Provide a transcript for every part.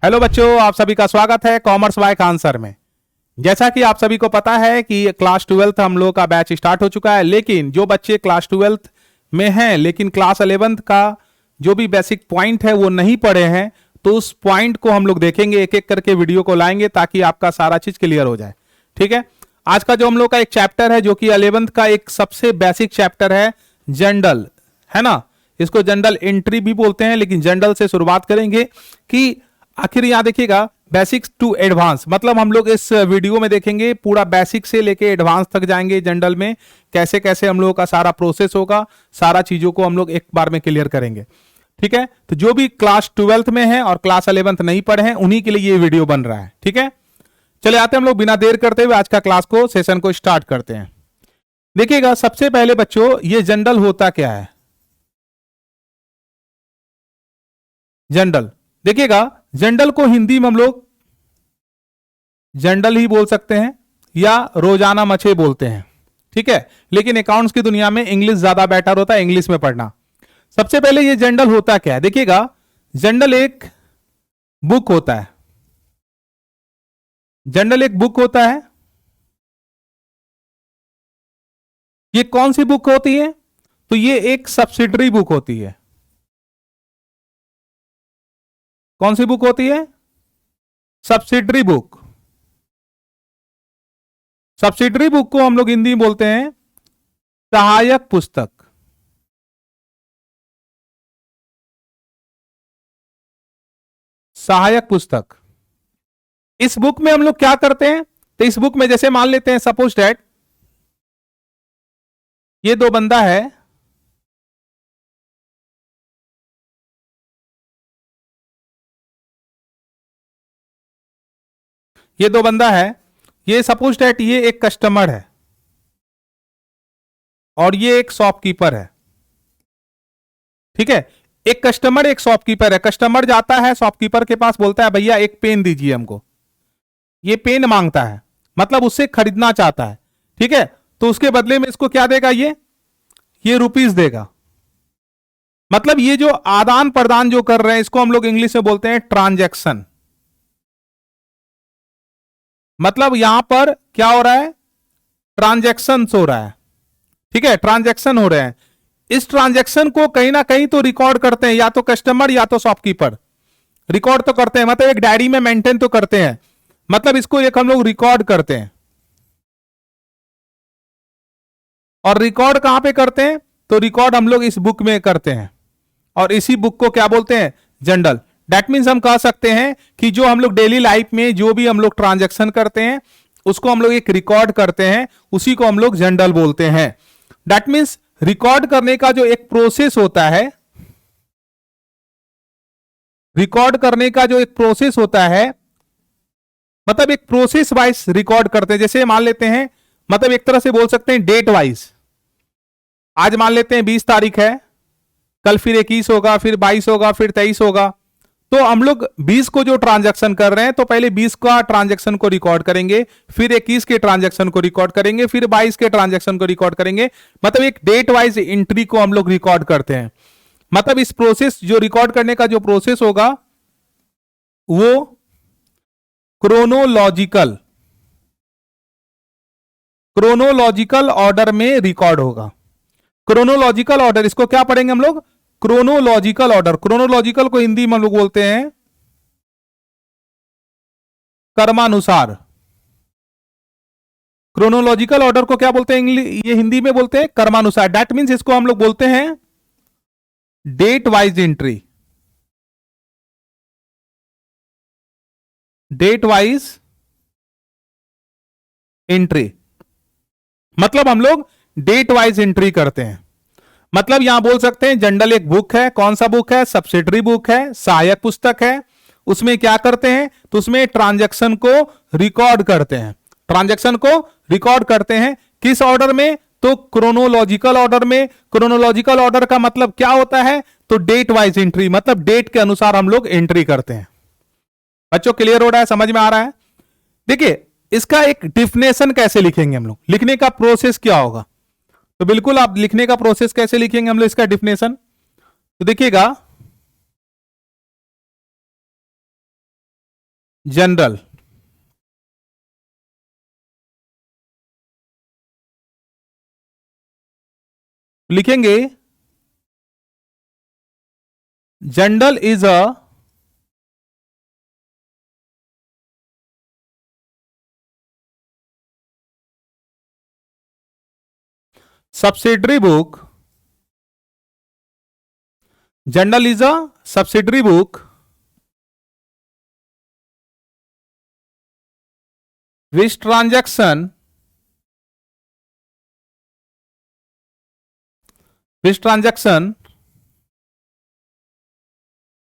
Hello बच्चों, आप सभी का स्वागत है कॉमर्स बाय खान सर में। जैसा कि आप सभी को पता है कि क्लास 12th हम लोग का बैच स्टार्ट हो चुका है, लेकिन जो बच्चे क्लास 12th में हैं लेकिन क्लास 11th का जो भी बेसिक पॉइंट है वो नहीं पढ़े हैं, तो उस पॉइंट को हम लोग देखेंगे, एक एक करके वीडियो को लाएंगे ताकि आपका सारा चीज क्लियर हो जाए। ठीक है, आज का जो हम लोग का एक चैप्टर है जो कि 11th का एक सबसे बेसिक चैप्टर है, जनरल, है ना। इसको जनरल एंट्री भी बोलते हैं, लेकिन जनरल से शुरुआत करेंगे कि आखिर यहां देखिएगा बेसिक्स टू एडवांस, मतलब हम लोग इस वीडियो में देखेंगे पूरा बेसिक से लेके एडवांस तक जाएंगे। जनरल में कैसे कैसे हम लोगों का सारा प्रोसेस होगा, सारा चीजों को हम लोग एक बार में क्लियर करेंगे। ठीक है, तो जो भी क्लास 12th में है और क्लास 11th नहीं पढ़े हैं उन्हीं के लिए ये वीडियो बन रहा है। ठीक है, चले आते हैं हम लोग बिना देर करते हुए आज का क्लास को, सेशन को स्टार्ट करते हैं। देखिएगा सबसे पहले बच्चों, ये जनरल होता क्या है। जनरल, देखिएगा जनरल को हिंदी में हम लोग जनरल ही बोल सकते हैं या रोजाना मछे बोलते हैं। ठीक है, लेकिन अकाउंट्स की दुनिया में इंग्लिश ज्यादा बेटर होता है, इंग्लिश में पढ़ना। सबसे पहले ये जनरल होता क्या है, देखिएगा जनरल एक बुक होता है। जनरल एक बुक होता है। ये कौन सी बुक होती है, तो ये एक सब्सिडरी बुक होती है। कौन सी बुक होती है, सब्सिडरी बुक। सब्सिडरी बुक को हम लोग हिंदी में बोलते हैं सहायक पुस्तक। सहायक पुस्तक। इस बुक में हम लोग क्या करते हैं, तो इस बुक में जैसे मान लेते हैं सपोज डैट ये दो बंदा है, ये दो बंदा है, ये सपोज डैट ये एक कस्टमर है और ये एक शॉपकीपर है। ठीक है, एक कस्टमर एक शॉपकीपर है। कस्टमर जाता है शॉपकीपर के पास, बोलता है भैया एक पेन दीजिए हमको। ये पेन मांगता है, मतलब उससे खरीदना चाहता है। ठीक है, तो उसके बदले में इसको क्या देगा, ये रुपीस देगा। मतलब ये जो आदान प्रदान जो कर रहे हैं इसको हम लोग इंग्लिश में बोलते हैं ट्रांजैक्शन। मतलब यहां पर क्या हो रहा है, ट्रांजैक्शन हो रहा है। ठीक है, ट्रांजैक्शन हो रहे हैं। इस ट्रांजैक्शन को कहीं ना कहीं तो रिकॉर्ड करते हैं, या तो कस्टमर या तो शॉपकीपर रिकॉर्ड तो करते हैं, मतलब एक डायरी में मेंटेन तो करते हैं। मतलब इसको एक हम लोग रिकॉर्ड करते हैं। और रिकॉर्ड कहां पे करते हैं, तो रिकॉर्ड हम लोग इस बुक में करते हैं, और इसी बुक को क्या बोलते हैं, जनरल। दैट मीन्स हम कह सकते हैं कि जो हम लोग डेली लाइफ में जो भी हम लोग ट्रांजैक्शन करते हैं उसको हम लोग एक रिकॉर्ड करते हैं, उसी को हम लोग जनरल बोलते हैं। दैट मीन्स रिकॉर्ड करने का जो एक प्रोसेस होता है, रिकॉर्ड करने का जो एक प्रोसेस होता है, मतलब एक प्रोसेस वाइज रिकॉर्ड करते हैं। जैसे मान लेते हैं, मतलब एक तरह से बोल सकते हैं डेट वाइज। आज मान लेते हैं 20 तारीख है, कल फिर 21 होगा, फिर 22 होगा, फिर 23 होगा। तो हम लोग 20 को जो ट्रांजैक्शन कर रहे हैं तो पहले 20 का ट्रांजैक्शन को रिकॉर्ड करेंगे, फिर 21 के ट्रांजैक्शन को रिकॉर्ड करेंगे, फिर 22 के ट्रांजैक्शन को रिकॉर्ड करेंगे। मतलब एक डेट वाइज एंट्री को हम लोग रिकॉर्ड करते हैं। मतलब इस प्रोसेस जो रिकॉर्ड करने का जो प्रोसेस होगा वो क्रोनोलॉजिकल क्रोनोलॉजिकल ऑर्डर में रिकॉर्ड होगा। क्रोनोलॉजिकल ऑर्डर, इसको क्या पढ़ेंगे हम लोग, क्रोनोलॉजिकल ऑर्डर। क्रोनोलॉजिकल को हिंदी में हम लोग बोलते हैं कर्मानुसार। क्रोनोलॉजिकल ऑर्डर को क्या बोलते हैं, ये हिंदी में बोलते हैं कर्मानुसार। दैट मीन्स इसको हम लोग बोलते हैं date wise entry. Date wise entry मतलब हम लोग डेट वाइज एंट्री करते हैं। मतलब यहां बोल सकते हैं जनरल एक बुक है। कौन सा बुक है, सब्सिडरी बुक है, सहायक पुस्तक है। उसमें क्या करते हैं, तो उसमें ट्रांजैक्शन को रिकॉर्ड करते हैं। ट्रांजैक्शन को रिकॉर्ड करते हैं किस ऑर्डर में, तो क्रोनोलॉजिकल ऑर्डर में। क्रोनोलॉजिकल ऑर्डर का मतलब क्या होता है, तो डेट वाइज एंट्री, मतलब डेट के अनुसार हम लोग एंट्री करते हैं। बच्चों क्लियर हो रहा है, समझ में आ रहा है। देखिए इसका एक डिफिनेशन कैसे लिखेंगे हम लोग, लिखने का प्रोसेस क्या होगा, तो बिल्कुल आप लिखने का प्रोसेस कैसे लिखेंगे हम लोग इसका डिफिनेशन, तो देखिएगा जनरल। लिखेंगे general is a subsidiary book. Journal is a subsidiary book which transaction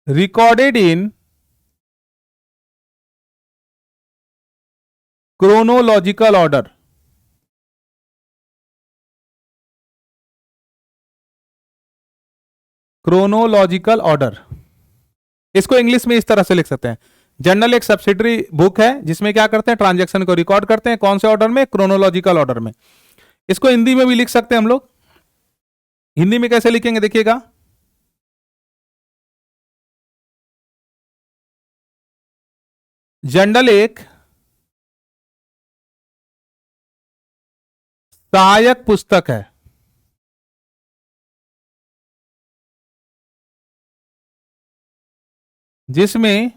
recorded in chronological order. Chronological order, इसको इंग्लिश में इस तरह से लिख सकते हैं। जर्नल एक सब्सिडरी बुक है जिसमें क्या करते हैं, ट्रांजैक्शन को रिकॉर्ड करते हैं। कौन से ऑर्डर में? क्रोनोलॉजिकल ऑर्डर में। इसको हिंदी में भी लिख सकते हैं हम लोग। हिंदी में कैसे लिखेंगे देखिएगा, जर्नल एक सहायक पुस्तक है जिसमें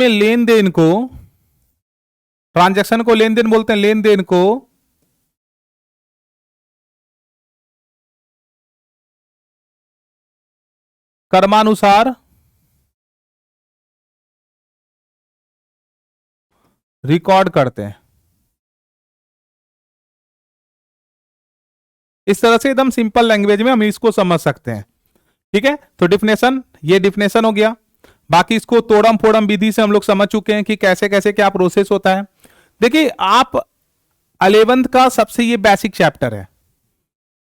लेन देन को, ट्रांजैक्शन को लेन देन बोलते हैं, लेन देन को कर्मानुसार रिकॉर्ड करते हैं। इस तरह से एकदम सिंपल लैंग्वेज में हम इसको समझ सकते हैं। ठीक है, तो डिफिनेशन, ये डिफिनेशन हो गया। बाकी इसको तोड़म फोड़म विधि से हम लोग समझ चुके हैं कि कैसे कैसे क्या प्रोसेस होता है। देखिए, आप 11th का सबसे ये बेसिक चैप्टर है।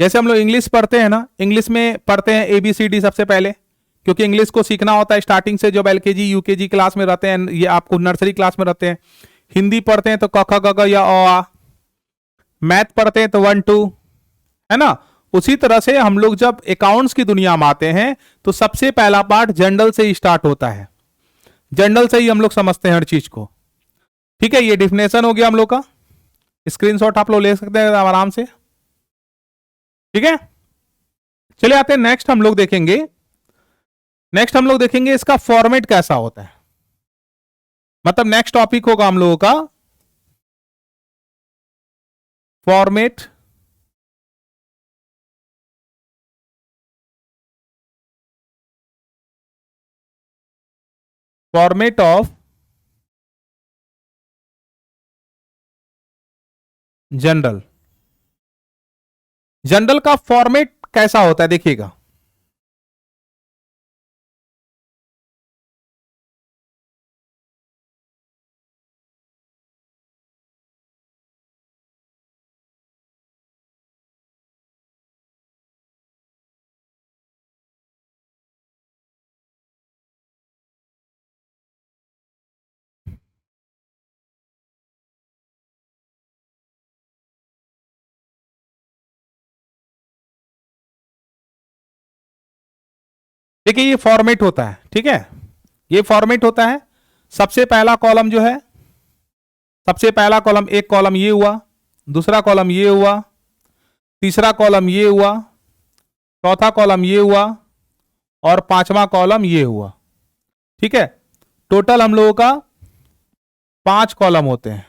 जैसे हम लोग इंग्लिश पढ़ते हैं ना, इंग्लिश में पढ़ते हैं ABCD सबसे पहले, क्योंकि इंग्लिश को सीखना होता है स्टार्टिंग से। जब LKG UKG क्लास में रहते हैं, ये आपको नर्सरी क्लास में रहते हैं। हिंदी पढ़ते हैं तो क ख ग घ या अ आ। मैथ पढ़ते हैं तो 1 2, है ना। उसी तरह से हम लोग जब अकाउंट्स की दुनिया में आते हैं तो सबसे पहला पार्ट जर्नल से ही स्टार्ट होता है। जर्नल से ही हम लोग समझते हैं हर चीज को। ठीक है, ये डिफिनेशन हो गया हम लोग का। स्क्रीनशॉट आप लोग ले सकते हैं आराम से। ठीक है, चले आते हैं नेक्स्ट। हम लोग देखेंगे इसका फॉर्मेट कैसा होता है। मतलब नेक्स्ट टॉपिक होगा हम लोगों का फॉर्मेट ऑफ जनरल। जनरल का फॉर्मेट कैसा होता है देखिएगा। देखिए, ये फॉर्मेट होता है। ठीक है, ये फॉर्मेट होता है। सबसे पहला कॉलम जो है, सबसे पहला कॉलम, एक कॉलम ये हुआ, दूसरा कॉलम ये हुआ, तीसरा कॉलम ये हुआ, चौथा कॉलम ये हुआ और पांचवा कॉलम ये हुआ। ठीक है, टोटल हम लोगों का 5 कॉलम होते हैं।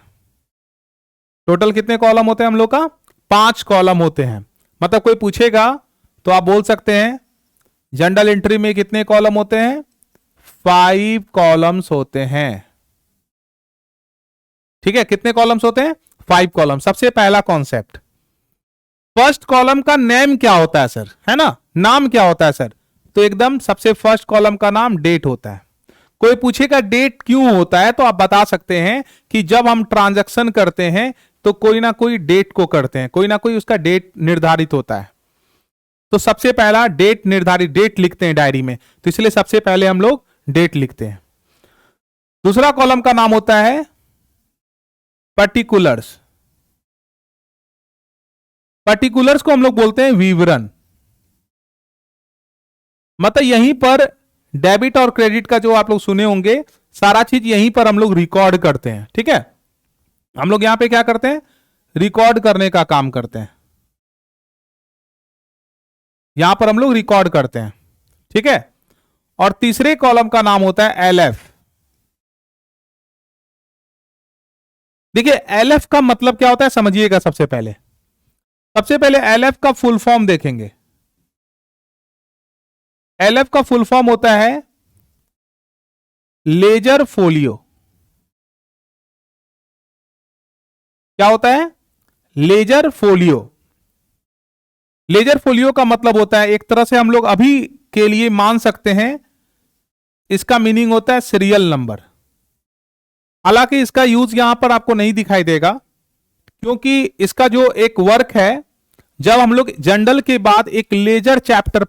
टोटल कितने कॉलम होते हैं हम लोग का? 5 कॉलम होते हैं। मतलब कोई पूछेगा तो आप बोल सकते हैं जनरल एंट्री में कितने कॉलम होते हैं? 5 कॉलम्स होते हैं। ठीक है, कितने कॉलम्स होते हैं? 5 कॉलम। सबसे पहला कॉन्सेप्ट, फर्स्ट कॉलम का नेम क्या होता है सर, है ना, नाम क्या होता है सर? तो एकदम सबसे फर्स्ट कॉलम का नाम डेट होता है। कोई पूछेगा डेट क्यों होता है, तो आप बता सकते हैं कि जब हम ट्रांजैक्शन करते हैं तो कोई ना कोई डेट को करते हैं, कोई ना कोई उसका डेट निर्धारित होता है। तो सबसे पहला डेट निर्धारित, डेट लिखते हैं डायरी में, तो इसलिए सबसे पहले हम लोग डेट लिखते हैं। दूसरा कॉलम का नाम होता है पर्टिकुलर्स। पर्टिकुलर्स को हम लोग बोलते हैं विवरण। मतलब यहीं पर डेबिट और क्रेडिट का जो आप लोग सुने होंगे सारा चीज यहीं पर हम लोग रिकॉर्ड करते हैं। ठीक है, हम लोग यहां पे क्या करते हैं, रिकॉर्ड करने का काम करते हैं, यहां पर हम लोग रिकॉर्ड करते हैं। ठीक है, और तीसरे कॉलम का नाम होता है एलएफ। देखिए एलएफ का मतलब क्या होता है समझिएगा। सबसे पहले एलएफ का फुल फॉर्म देखेंगे। एलएफ का फुल फॉर्म होता है लेजर फोलियो। क्या होता है, लेजर फोलियो। लेजर फोलियो का मतलब होता है, एक तरह से हम लोग अभी के लिए मान सकते हैं इसका मीनिंग होता है सीरियल नंबर। हालांकि इसका यूज यहां पर आपको नहीं दिखाई देगा, क्योंकि इसका जो एक वर्क है, जब हम लोग जनरल के बाद एक लेजर चैप्टर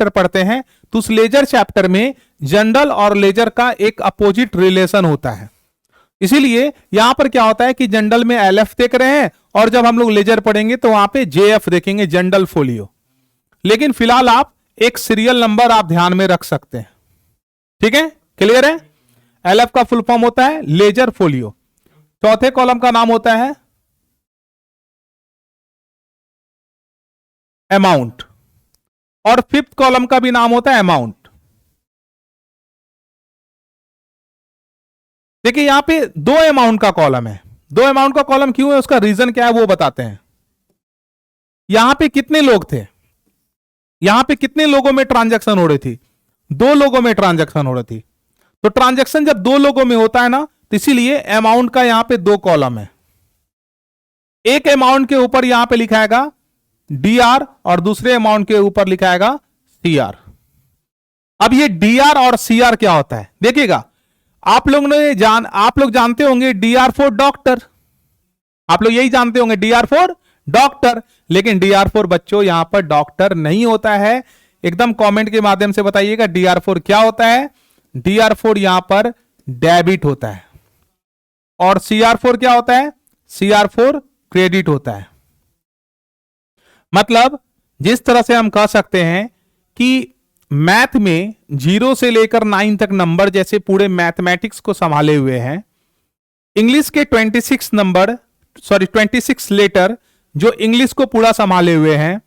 पढ़ते हैं, तो उस लेजर चैप्टर में जनरल और लेजर का एक अपोजिट रिलेशन होता है। इसीलिए यहां पर क्या होता है कि जनरल में एलएफ देख रहे हैं, और जब हम लोग लेजर पढ़ेंगे तो वहां पे जेएफ देखेंगे, जनरल फोलियो। लेकिन फिलहाल आप एक सीरियल नंबर आप ध्यान में रख सकते हैं। ठीक है, क्लियर है। एलएफ का फुल फॉर्म होता है लेजर फोलियो। चौथे कॉलम का नाम होता है अमाउंट, और फिफ्थ कॉलम का भी नाम होता है अमाउंट। देखिए यहां पे दो अमाउंट का कॉलम है। दो अमाउंट का कॉलम क्यों है, उसका रीजन क्या है वो बताते हैं। यहां पे कितने लोग थे, यहां पे कितने लोगों में ट्रांजैक्शन हो रही थी, दो लोगों में ट्रांजैक्शन हो रही थी। तो ट्रांजैक्शन जब दो लोगों में होता है ना, तो इसीलिए अमाउंट का यहां पे दो कॉलम है। एक अमाउंट के ऊपर यहां पे लिखाएगा डीआर और दूसरे अमाउंट के ऊपर लिखाएगा सीआर। अब ये डीआर और सीआर क्या होता है देखिएगा। आप लोग जानते होंगे डीआर फॉर डॉक्टर, आप लोग यही जानते होंगे डीआर फॉर डॉक्टर। लेकिन डीआर फॉर बच्चों यहां पर डॉक्टर नहीं होता है। एकदम कमेंट के माध्यम से बताइएगा डीआर फॉर क्या होता है। डीआर फॉर यहां पर डेबिट होता है, और सीआर फॉर क्या होता है, सीआर फॉर क्रेडिट होता है। मतलब जिस तरह से हम कह सकते हैं कि मैथ में 0 से लेकर 9 तक नंबर जैसे पूरे मैथमेटिक्स को संभाले हुए हैं, इंग्लिश के 26 लेटर जो इंग्लिश को पूरा संभाले हुए हैं,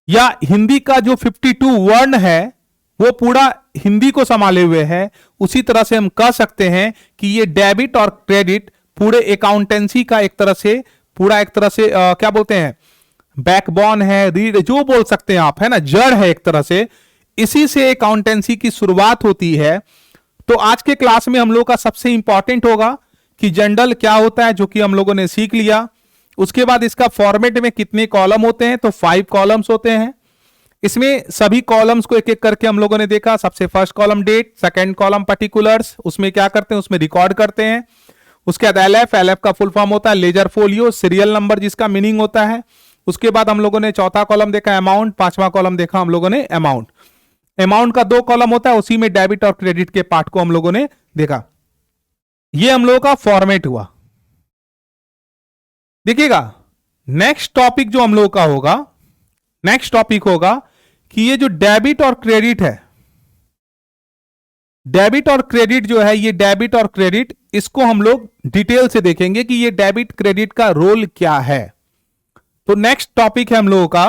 या हिंदी का जो 52 वर्ण है वो पूरा हिंदी को संभाले हुए है, उसी तरह से हम कह सकते हैं कि ये डेबिट और क्रेडिट पूरे अकाउंटेंसी का एक तरह से क्या बोलते हैं, बैकबोन है, रीड जो बोल सकते हैं आप, है ना, जड़ है एक तरह से। इसी से अकाउंटेंसी की शुरुआत होती है। तो आज के क्लास में हम लोग का सबसे इंपॉर्टेंट होगा कि जनरल क्या होता है, जो कि हम लोगों ने सीख लिया। उसके बाद इसका फॉर्मेट में कितने कॉलम होते हैं, तो 5 कॉलम्स होते हैं। इसमें सभी कॉलम्स को एक एक करके हम लोगों ने देखा। सबसे first column date, second column particulars, उसमें क्या करते हैं, उसमें रिकॉर्ड करते हैं। उसके बाद एलएफ का फुल फॉर्म होता है लेजर फोलियो, सीरियल नंबर जिसका मीनिंग होता है। उसके बाद हम लोगों ने चौथा कॉलम देखा अमाउंट, पांचवा कॉलम देखा हम लोगों ने अमाउंट का 2 कॉलम होता है, उसी में डेबिट और क्रेडिट के पार्ट को हम लोगों ने देखा। ये हम लोगों का फॉर्मेट हुआ। देखिएगा नेक्स्ट टॉपिक जो हम लोगों का होगा, नेक्स्ट टॉपिक होगा कि ये जो डेबिट और क्रेडिट है, डेबिट और क्रेडिट जो है, ये डेबिट और क्रेडिट इसको हम लोग डिटेल से देखेंगे कि ये डेबिट क्रेडिट का रोल क्या है। तो नेक्स्ट टॉपिक है हम लोगों का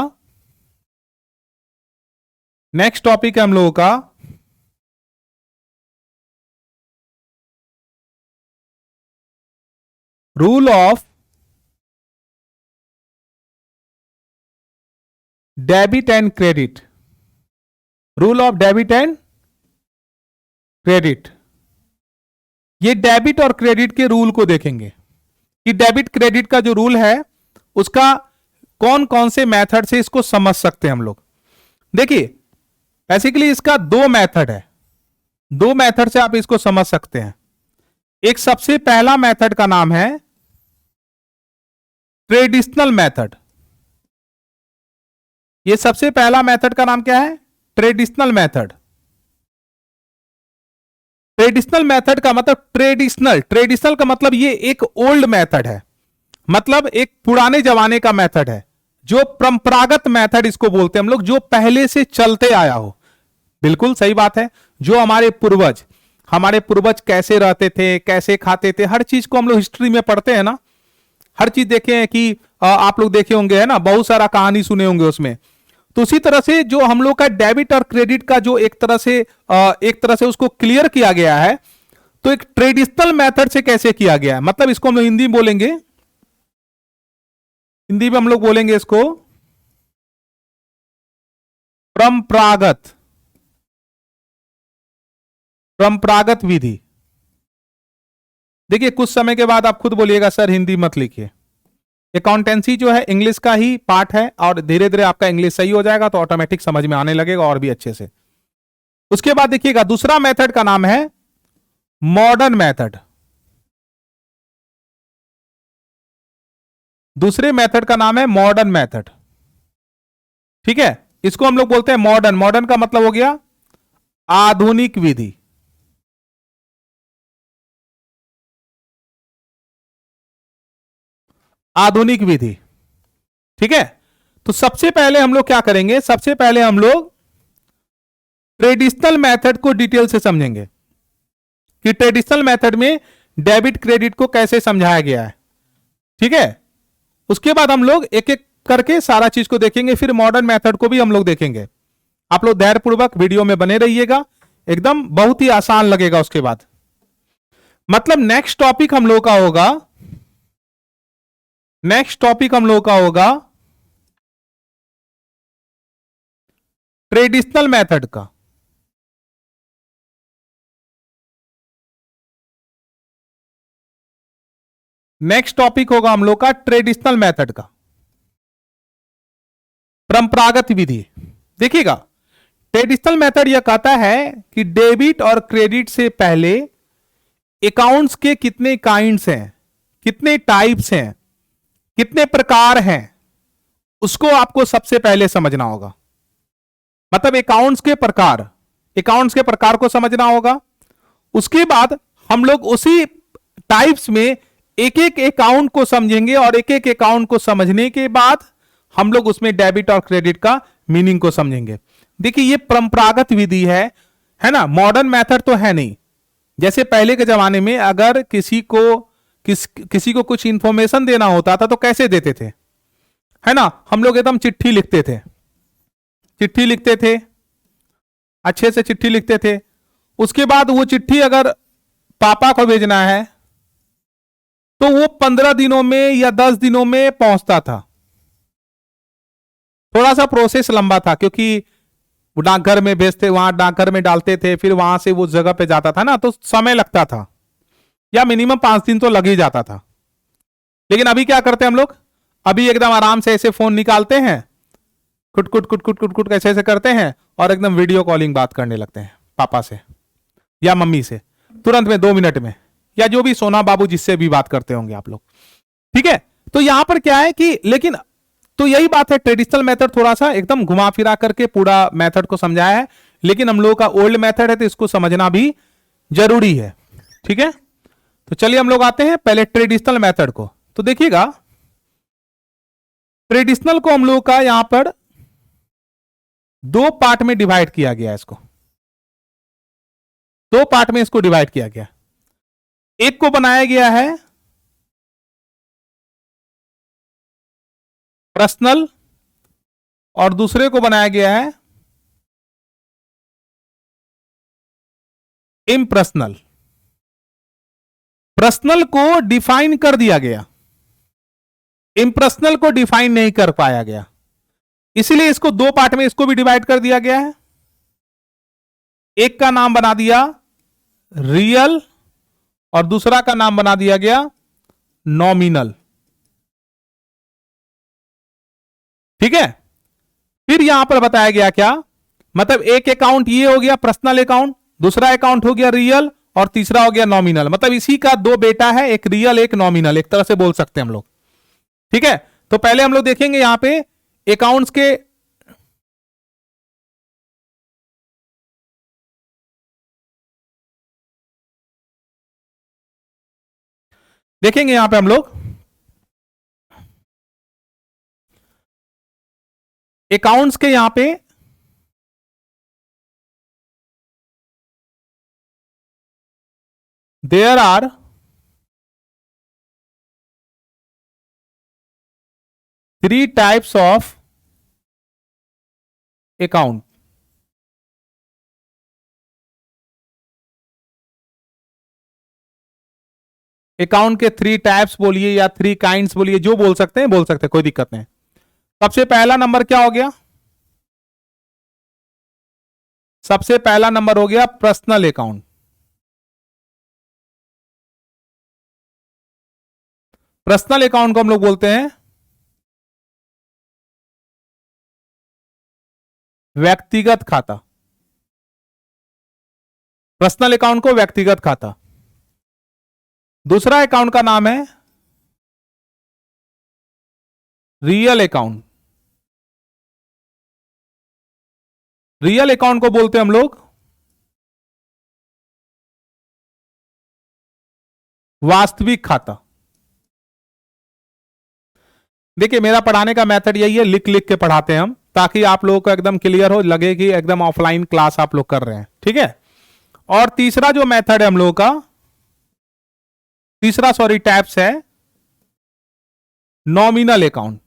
rule of debit and credit. Rule of debit and credit, ये डेबिट और क्रेडिट के रूल को देखेंगे कि डेबिट क्रेडिट का जो रूल है उसका कौन कौन से मेथड से इसको समझ सकते हैं हम लोग। देखिए बेसिकली इसका 2 मेथड है, 2 मेथड से आप इसको समझ सकते हैं। एक सबसे पहला मेथड का नाम है ट्रेडिशनल मेथड। ये सबसे पहला मेथड का नाम क्या है, ट्रेडिशनल मेथड। ट्रेडिशनल मेथड का मतलब ट्रेडिशनल का मतलब ये एक ओल्ड मेथड है, मतलब एक पुराने जमाने का मेथड है। जो परंपरागत मेथड इसको बोलते हैं हम लोग, जो पहले से चलते आया हो। बिल्कुल सही बात है। जो हमारे पूर्वज कैसे रहते थे, कैसे खाते थे, हर चीज को हम लोग हिस्ट्री में पढ़ते हैं ना। हर चीज देखे हैं कि आप लोग देखे होंगे, है ना, बहुत सारा कहानी सुने होंगे उसमें। तो उसी तरह से जो हम लोग का डेबिट और क्रेडिट का जो एक तरह से उसको क्लियर किया गया है, तो एक ट्रेडिशनल मेथड से कैसे किया गया है, मतलब इसको हम लोग हिंदी में बोलेंगे, हिंदी में हम लोग बोलेंगे इसको परंपरागत परंपरागत विधि। देखिए कुछ समय के बाद आप खुद बोलिएगा सर हिंदी मत लिखिए। अकाउंटेंसी जो है इंग्लिश का ही पार्ट है, और धीरे धीरे आपका इंग्लिश सही हो जाएगा तो ऑटोमेटिक समझ में आने लगेगा और भी अच्छे से। उसके बाद देखिएगा दूसरा मेथड का नाम है मॉडर्न मेथड। दूसरे मेथड का नाम है मॉडर्न मेथड। ठीक है, इसको हम लोग बोलते हैं मॉडर्न। मॉडर्न का मतलब हो गया आधुनिक विधि। आधुनिक विधि। ठीक है, तो सबसे पहले हम लोग क्या करेंगे, सबसे पहले हम लोग ट्रेडिशनल मेथड को डिटेल से समझेंगे कि ट्रेडिशनल मेथड में डेबिट क्रेडिट को कैसे समझाया गया है। ठीक है, उसके बाद हम लोग एक एक करके सारा चीज को देखेंगे, फिर मॉडर्न मेथड को भी हम लोग देखेंगे। आप लोग धैर्यपूर्वक वीडियो में बने रहिएगा, एकदम बहुत ही आसान लगेगा। उसके बाद मतलब नेक्स्ट टॉपिक हम लोग का होगा ट्रेडिशनल मेथड का। नेक्स्ट टॉपिक होगा हम लोग का ट्रेडिशनल मेथड का, परंपरागत विधि। देखिएगा ट्रेडिशनल मेथड यह कहता है कि डेबिट और क्रेडिट से पहले अकाउंट्स के कितने काइंड्स हैं, कितने टाइप्स हैं, कितने प्रकार हैं, उसको आपको सबसे पहले समझना होगा। मतलब अकाउंट्स के प्रकार को समझना होगा। उसके बाद हम लोग उसी टाइप्स में एक एक अकाउंट को समझेंगे, और एक एक अकाउंट को समझने के बाद हम लोग उसमें डेबिट और क्रेडिट का मीनिंग को समझेंगे। देखिए ये परंपरागत विधि है ना, मॉडर्न मेथड तो है नहीं। जैसे पहले के जमाने में अगर किसी को कुछ इंफॉर्मेशन देना होता था तो कैसे देते थे, है ना, हम लोग एकदम चिट्ठी लिखते थे, अच्छे से चिट्ठी लिखते थे। उसके बाद वो चिट्ठी अगर पापा को भेजना है तो वो 15 दिनों में या 10 दिनों में पहुंचता था। थोड़ा सा प्रोसेस लंबा था, क्योंकि वो डाकघर में भेजते, वहां डाकघर में डालते थे, फिर वहां से वो जगह पे जाता था ना, तो समय लगता था, या मिनिमम 5 दिन तो लग ही जाता था। लेकिन अभी क्या करते हैं हम लोग, अभी एकदम आराम से ऐसे फोन निकालते हैं, कुट कुट कुट कुट कुट कुट ऐसे ऐसे करते हैं, और एकदम वीडियो कॉलिंग बात करने लगते हैं पापा से या मम्मी से, तुरंत में 2 मिनट में, या जो भी सोना बाबू जिससे भी बात करते होंगे आप लोग। ठीक है, तो यहां पर क्या है कि लेकिन तो यही बात है, ट्रेडिशनल मेथड थोड़ा सा एकदम घुमा फिरा करके पूरा मेथड को समझाया है, लेकिन हम लोगों का ओल्ड मेथड है तो इसको समझना भी जरूरी है। ठीक है, तो चलिए हम लोग आते हैं पहले ट्रेडिशनल मेथड को। तो देखिएगा ट्रेडिशनल को हम लोग का यहां पर 2 पार्ट में डिवाइड किया गया है। इसको 2 पार्ट में इसको डिवाइड किया गया। एक को बनाया गया है पर्सनल, और दूसरे को बनाया गया है इम्पर्सनल। पर्सनल को डिफाइन कर दिया गया, इम्पर्सनल को डिफाइन नहीं कर पाया गया, इसलिए इसको 2 पार्ट में इसको भी डिवाइड कर दिया गया है। एक का नाम बना दिया रियल, और दूसरा का नाम बना दिया गया नॉमिनल। ठीक है, फिर यहां पर बताया गया क्या, मतलब एक अकाउंट ये हो गया पर्सनल अकाउंट, दूसरा अकाउंट हो गया रियल, और तीसरा हो गया नॉमिनल। मतलब इसी का 2 बेटा है, एक रियल एक नॉमिनल, एक तरह से बोल सकते हैं हम लोग। ठीक है, तो पहले हम लोग देखेंगे यहां पे अकाउंट्स के देखेंगे यहां पे हम लोग अकाउंट्स के यहां पे there are three types of account. Account के थ्री टाइप्स बोलिए या थ्री काइंड्स बोलिए, जो बोल सकते हैं बोल सकते हैं, कोई दिक्कत नहीं। सबसे पहला नंबर क्या हो गया? सबसे पहला नंबर हो गया पर्सनल अकाउंट। पर्सनल अकाउंट को हम लोग बोलते हैं व्यक्तिगत खाता। पर्सनल अकाउंट को व्यक्तिगत खाता। दूसरा अकाउंट का नाम है रियल अकाउंट। रियल अकाउंट को बोलते हैं हम लोग वास्तविक खाता। देखिए मेरा पढ़ाने का मेथड यही है, लिख लिख के पढ़ाते हैं हम, ताकि आप लोगों को एकदम क्लियर हो, लगे कि एकदम ऑफलाइन क्लास आप लोग कर रहे हैं, ठीक है। और तीसरा जो मेथड है हम लोगों का, तीसरा सॉरी टैप्स है नॉमिनल अकाउंट।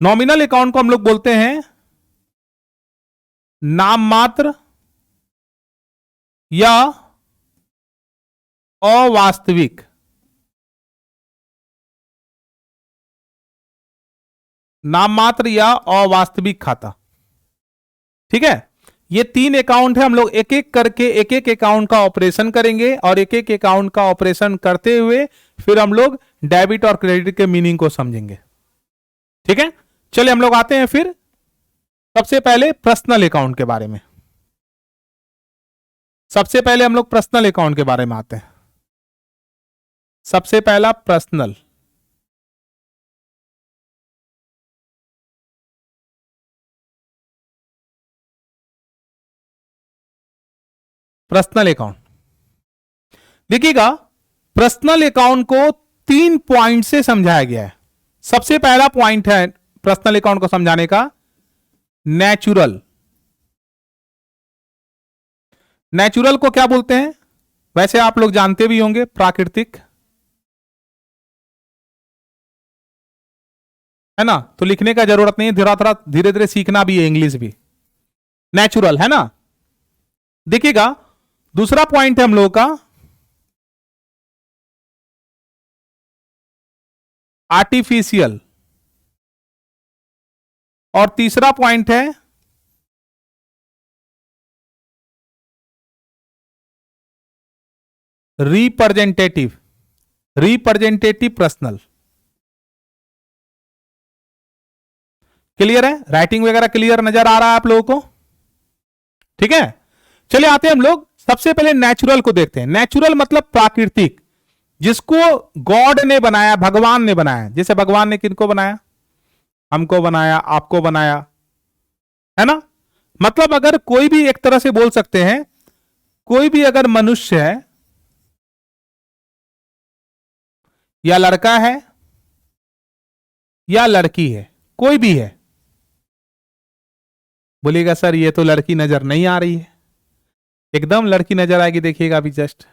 नॉमिनल अकाउंट को हम लोग बोलते हैं नाम मात्र या अवास्तविक। नाम मात्र या अवास्तविक खाता, ठीक है। ये तीन अकाउंट है, हम लोग एक एक करके एक एक अकाउंट का ऑपरेशन करेंगे और एक एक अकाउंट का ऑपरेशन करते हुए फिर हम लोग डेबिट और क्रेडिट के मीनिंग को समझेंगे, ठीक है। चलिए हम लोग आते हैं फिर सबसे पहले पर्सनल अकाउंट के बारे में। सबसे पहले हम लोग पर्सनल अकाउंट के बारे में आते हैं। सबसे पहला पर्सनल, पर्सनल अकाउंट। देखिएगा पर्सनल अकाउंट को 3 पॉइंट से समझाया गया है। सबसे पहला पॉइंट है पर्सनल अकाउंट को समझाने का नेचुरल। नेचुरल को क्या बोलते हैं? वैसे आप लोग जानते भी होंगे, प्राकृतिक, है ना। तो लिखने का जरूरत नहीं है, धीरे धीरे सीखना भी है इंग्लिश भी। नेचुरल है ना। देखिएगा दूसरा पॉइंट है हम लोगों का आर्टिफिशियल, और तीसरा पॉइंट है रिप्रेजेंटेटिव। Representative personal. क्लियर है? राइटिंग वगैरह क्लियर नजर आ रहा है आप लोगों को? ठीक है, चलिए आते हैं हम लोग सबसे पहले नेचुरल को देखते हैं। नेचुरल मतलब प्राकृतिक, जिसको गॉड ने बनाया, भगवान ने बनाया। जैसे भगवान ने किनको बनाया? हमको बनाया, आपको बनाया, है ना। मतलब अगर कोई भी, एक तरह से बोल सकते हैं, कोई भी अगर मनुष्य है या लड़का है या लड़की है, कोई भी है, बोलिएगा सर ये तो लड़की नजर नहीं आ रही है। एकदम लड़की नजर आएगी, देखिएगा अभी जस्ट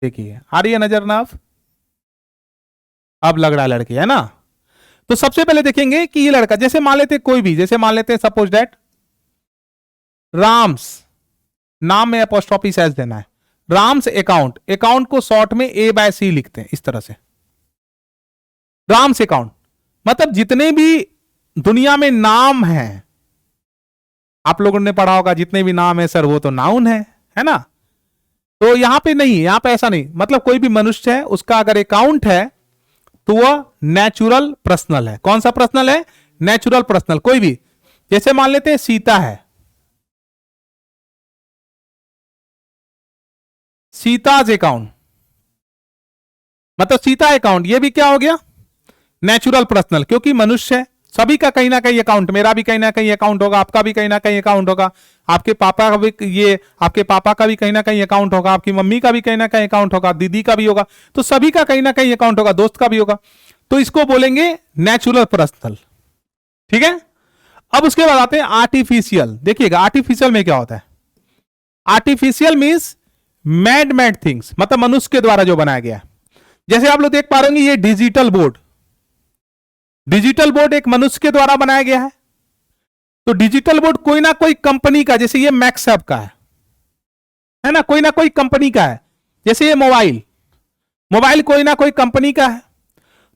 देखिए, आ रही है नजर ना? अब लग रहा है लड़की, है ना। तो सबसे पहले देखेंगे कि ये लड़का, जैसे मान लेते कोई भी, जैसे मान लेते सपोज दैट राम्स, नाम में अपोस्ट्रोफी एस देना है। राम्स अकाउंट, अकाउंट को शॉर्ट में A/C लिखते हैं इस तरह से, राम्स अकाउंट। मतलब जितने भी दुनिया में नाम हैं, आप लोगों ने पढ़ा होगा, जितने भी नाम है सर वो तो नाउन है ना। तो यहां पे नहीं, यहां पे ऐसा नहीं, मतलब कोई भी मनुष्य है उसका अगर अकाउंट है तो वह नेचुरल पर्सनल है। कौन सा पर्सनल है? Natural personal. कोई भी, जैसे मान लेते हैं सीता है, सीताज अकाउंट, मतलब सीता अकाउंट, ये भी क्या हो गया? नेचुरल पर्सनल, क्योंकि मनुष्य है, सभी का कहीं ना कहीं अकाउंट, मेरा भी कहीं ना कहीं अकाउंट होगा, आपका भी कहीं ना कहीं अकाउंट होगा, आपके पापा का भी, ये आपके पापा का भी कहीं ना कहीं अकाउंट होगा, आपकी मम्मी का भी कहीं ना कहीं अकाउंट होगा, दीदी का भी होगा, तो सभी का कहीं ना कहीं अकाउंट होगा, दोस्त का भी होगा। तो इसको बोलेंगे नेचुरल पर्सनल। ठीक है, अब उसके बाद आते हैं आर्टिफिशियल। देखिएगा आर्टिफिशियल में क्या होता है। Artificial means mad mad things, मतलब मनुष्य के द्वारा जो बनाया गया है। जैसे आप लोग देख पा रहे होंगे ये डिजिटल बोर्ड, डिजिटल बोर्ड एक मनुष्य के द्वारा बनाया गया है। तो डिजिटल बोर्ड कोई ना कोई कंपनी का, जैसे ये मैक्सएप का है ना, कोई ना कोई कंपनी का है। जैसे ये मोबाइल, मोबाइल कोई ना कोई कंपनी का है।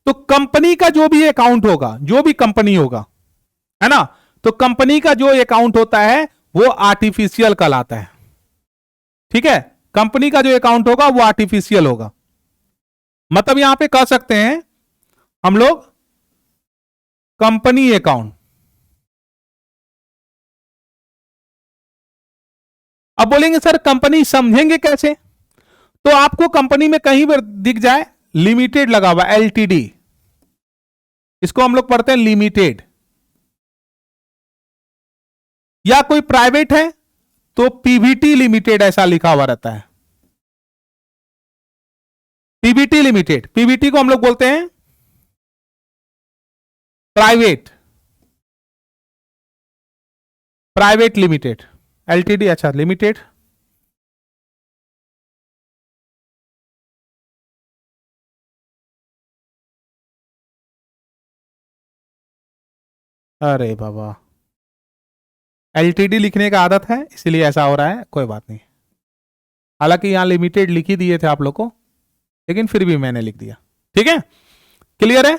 तो कंपनी का जो भी अकाउंट होगा, जो भी कंपनी होगा, है ना, तो कंपनी का जो अकाउंट होता है वो आर्टिफिशियल कहलाता है। ठीक है, कंपनी का जो अकाउंट होगा वो आर्टिफिशियल होगा। मतलब यहां पे कह सकते हैं हम लोग कंपनी अकाउंट। अब बोलेंगे सर कंपनी समझेंगे कैसे, तो आपको कंपनी में कहीं पर दिख जाए लिमिटेड लगा हुआ, एलटीडी, इसको हम लोग पढ़ते हैं लिमिटेड, या कोई प्राइवेट है तो पीवीटी लिमिटेड ऐसा लिखा हुआ रहता है, पीवीटी लिमिटेड। पीवीटी को हम लोग बोलते हैं प्राइवेट, प्राइवेट लिमिटेड, एलटीडी अच्छा लिमिटेड। अरे बाबा, एलटीडी लिखने का आदत है इसलिए ऐसा हो रहा है, कोई बात नहीं। हालांकि यहां लिमिटेड लिख ही दिए थे आप लोग को, लेकिन फिर भी मैंने लिख दिया। ठीक है, क्लियर है।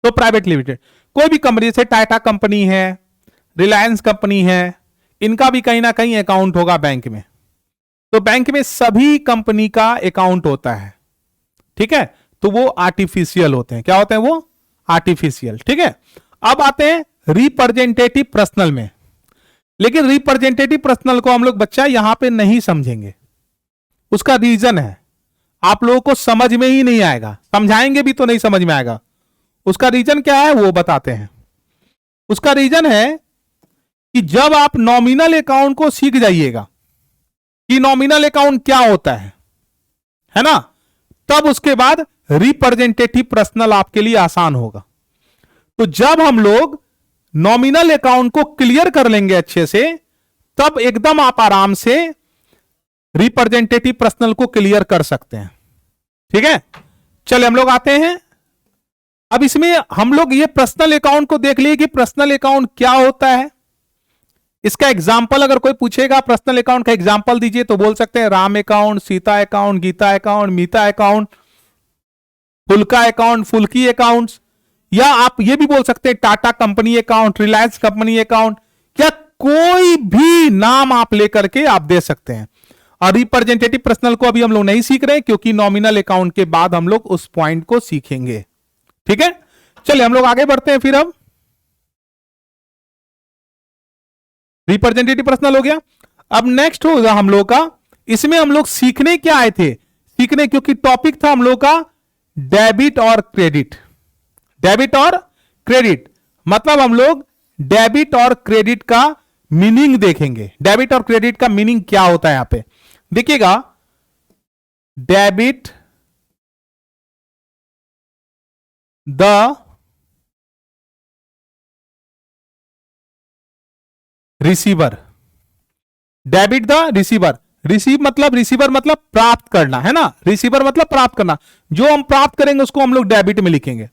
तो प्राइवेट लिमिटेड कोई भी कंपनी, जैसे टाटा कंपनी है, रिलायंस कंपनी है, इनका भी कहीं ना कहीं अकाउंट होगा बैंक में। तो बैंक में सभी कंपनी का अकाउंट होता है। ठीक है, तो वो आर्टिफिशियल होते हैं। क्या होते हैं वो? आर्टिफिशियल। ठीक है, अब आते हैं रिप्रेजेंटेटिव पर्सनल में। लेकिन रिप्रेजेंटेटिव पर्सनल को हम लोग बच्चा यहां पे नहीं समझेंगे। उसका रीजन है, आप लोगों को समझ में ही नहीं आएगा, समझाएंगे भी तो नहीं समझ में आएगा। उसका रीजन क्या है वो बताते हैं। उसका रीजन है कि जब आप नॉमिनल अकाउंट को सीख जाइएगा कि नॉमिनल अकाउंट क्या होता है ना, तब उसके बाद रिप्रेजेंटेटिव पर्सनल आपके लिए आसान होगा। तो जब हम लोग नॉमिनल अकाउंट को क्लियर कर लेंगे अच्छे से, तब एकदम आप आराम से रिप्रेजेंटेटिव पर्सनल को क्लियर कर सकते हैं। ठीक है, चलिए हम लोग आते हैं। अब इसमें हम लोग ये पर्सनल अकाउंट को देख लिए कि पर्सनल अकाउंट क्या होता है। इसका एग्जाम्पल अगर कोई पूछेगा पर्सनल अकाउंट का एग्जाम्पल दीजिए, तो बोल सकते हैं Ram account, Sita account, Gita account, Mita account, Phulka account, Phulki accounts, या आप ये भी बोल सकते हैं Tata company account, Reliance company account, या कोई भी नाम आप लेकर के आप दे सकते हैं। और रिप्रेजेंटेटिव पर्सनल को अभी हम लोग नहीं सीख रहे, क्योंकि नॉमिनल अकाउंट के बाद हम लोग उस पॉइंट को सीखेंगे। ठीक है, चलिए हम लोग आगे बढ़ते हैं। फिर अब रिप्रेजेंटेटिव पर्सनल हो गया। अब नेक्स्ट होगा हम लोग का, इसमें हम लोग सीखने क्या आए थे, सीखने, क्योंकि टॉपिक था हम लोग का डेबिट और क्रेडिट। डेबिट और क्रेडिट मतलब हम लोग डेबिट और क्रेडिट का मीनिंग देखेंगे। डेबिट और क्रेडिट का मीनिंग क्या होता है यहां पे देखिएगा। Debit the receiver, debit the receiver, receive मतलब, रिसीवर मतलब प्राप्त करना, है ना, रिसीवर मतलब प्राप्त करना। जो हम प्राप्त करेंगे उसको हम लोग डेबिट में लिखेंगे।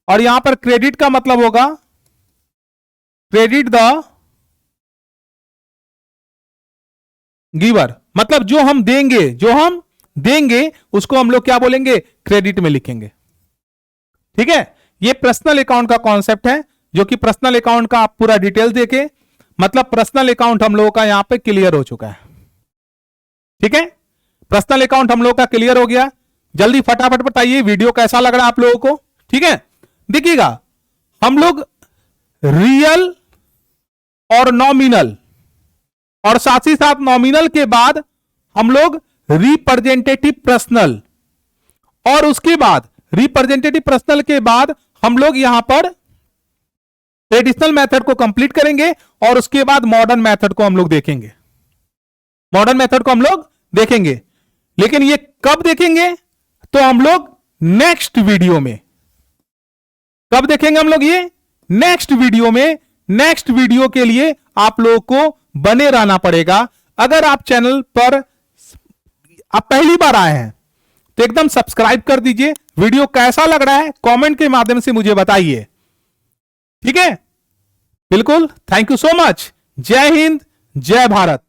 और यहां पर क्रेडिट का मतलब होगा क्रेडिट द गिवर, मतलब जो हम देंगे, जो हम देंगे उसको हम लोग क्या बोलेंगे, क्रेडिट में लिखेंगे। ठीक है, ये पर्सनल अकाउंट का कॉन्सेप्ट है, जो कि पर्सनल अकाउंट का आप पूरा डिटेल देखे, मतलब पर्सनल अकाउंट हम लोगों का यहां पे क्लियर हो चुका है। ठीक है, पर्सनल अकाउंट हम लोग का क्लियर हो गया। जल्दी फटाफट बताइए वीडियो कैसा लग रहा है आप लोगों को। ठीक है, देखिएगा हम लोग रियल और नॉमिनल, और साथ ही साथ नॉमिनल के बाद हम लोग रिप्रेजेंटेटिव पर्सनल, और उसके बाद रिप्रेजेंटेटिव पर्सनल के बाद हम लोग यहां पर ट्रेडिशनल मेथड को कंप्लीट करेंगे और उसके बाद मॉडर्न मेथड को हम लोग देखेंगे। मॉडर्न मेथड को हम लोग देखेंगे, लेकिन ये कब देखेंगे? तो हम लोग नेक्स्ट वीडियो में। कब देखेंगे हम लोग ये? नेक्स्ट वीडियो में। नेक्स्ट वीडियो के लिए आप लोगों को बने रहना पड़ेगा। अगर आप चैनल पर आप पहली बार आए हैं तो एकदम सब्सक्राइब कर दीजिए। वीडियो कैसा लग रहा है कमेंट के माध्यम से मुझे बताइए, ठीक है? बिल्कुल। Thank you so much. जय हिंद, जय भारत।